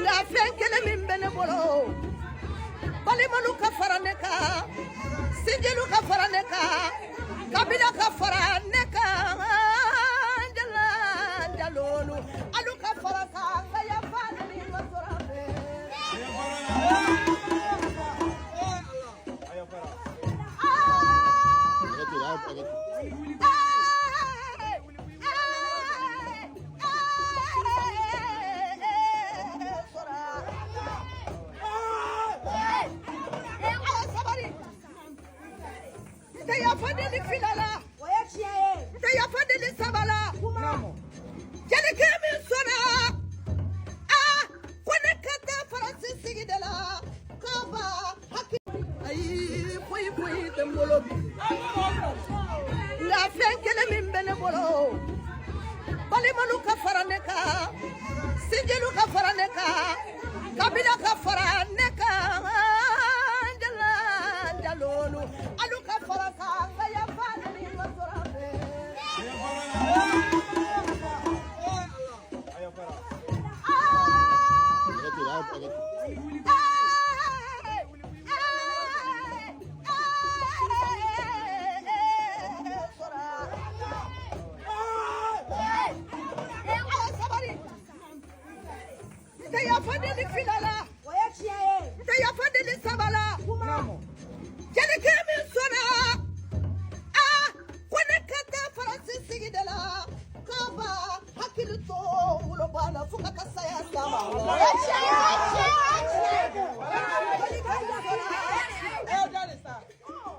La fenkele min bene bolo Balimanu ka faraneka Sinjelu ka faraneka Kabila ka faraneka Jala jalolu Alu ka faraka Ngaya fana ni masorabe Taya fadeli filala Taya fadeli sabala Jale kemi sona Kone kata Francis sigidela Kaba haki Ayi poi tembolo La fenkele min bene bolo Balimanu ka faraneka Sinjelu ka faraneka Kabila ka faraneka Jala jalolu Alu ka faraka Ngaya fana ni masorabe Taya fadeli filala Taya fadeli sabala Jale kemi sona Kone kata Francis sigidela Kaba hakilito ulobana fuka kasaya sama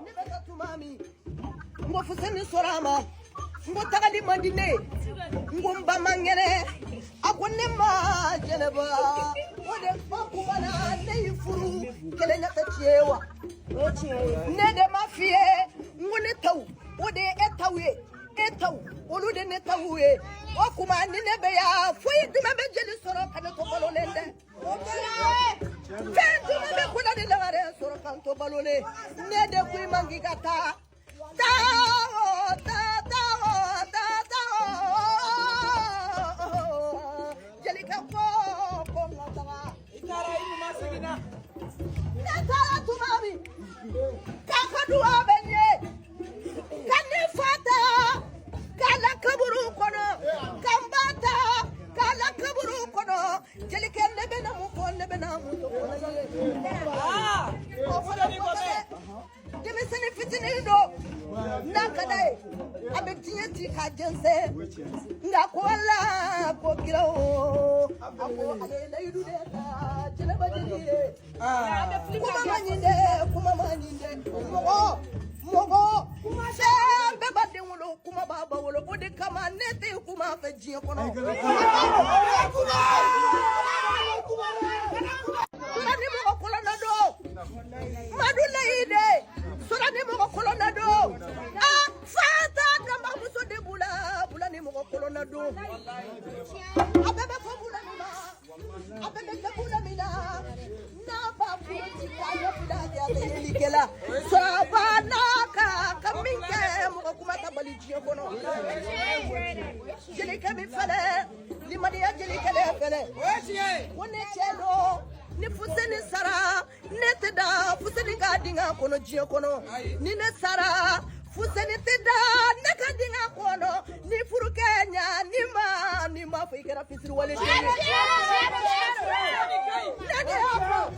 Nibeta tumami Ngo fuseni sorama Ngo tagali mandine Ngo mbama ngere Akone ma jeneba Ode fakubana Neifuru Kele nyata chiewa Nede mafie Ngone tau Ode etaw Olude netawwe Okuma ninebe ya Fuyi dumebe jeli soro Kane tobalo lende Fentu mebe kula di langare Soro kanto balole Nede kui mangigata Tao Jelika ko ngataga Itara imu masegina Netara tumami Kakadua benye Kane fata Kala kaburu kono Kambata Kala kaburu kono Jelika nebe na muko nebe na muko Demi sene fitini do Nakadai Abektinye tika jense Ngakwala Kwa kirao Ako alela yududeta Jeleba jeliye Kuma manyinde Mogo Sembe bade wolo Kuma baba wolo Ode kama nete kuma fejiye kono Surani mogo kolona do Madule ide Surani mogo kolona do Fata kama muso de Bula ni mogo kolona do Abebe kabula mina Abebe kabula mina Naba futi kaya fidadi atelikela Sabanaka Kaminke mogo kumata balijiye kono Jelika mi fele Limani ya jelika le fele Wone chelo Ni fuseni sara Neteda Fuseni gadinga kono jiye kono Nine sara Fuseni teda Nakadinga kono Ni furu Kenya Nima Fikera fisiri wale Nadi hapo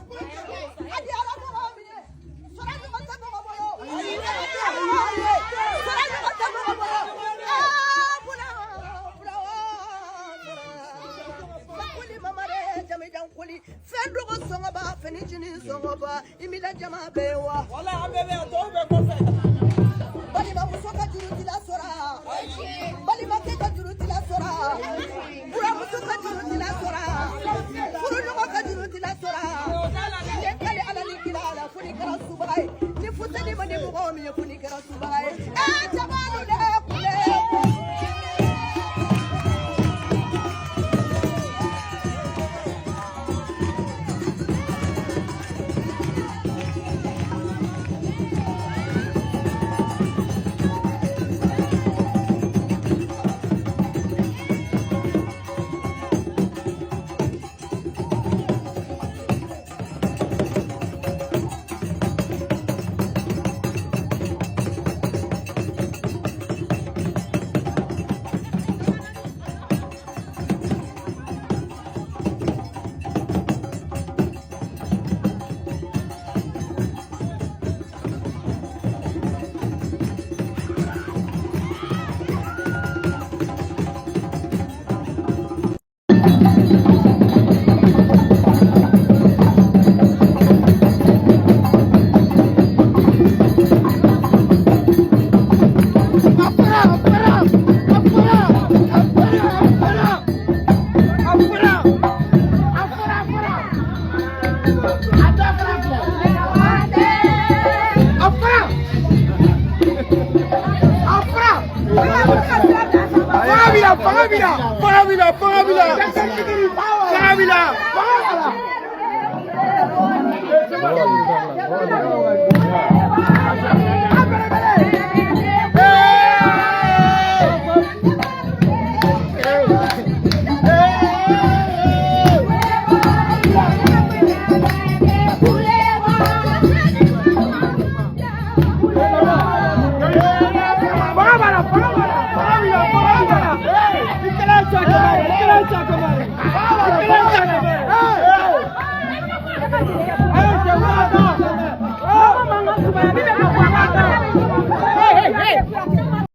Adi alamu wamiye Sorani mataba waboyo Sorani mataba waboyo Bakuli mamare Jami jankuli Fendro songa ba Fenijini songa ba Imida jama bewa Wala amebe atobe kofe Balima musoka juruti la sora Balima keka juruti la sora Pura musoka juruti la sora Puru nyonga ka juruti la sora Yekale ala nikila ala Funikara subai Nifutani mani mugomi Funikara subai Jamalu de kule Fala,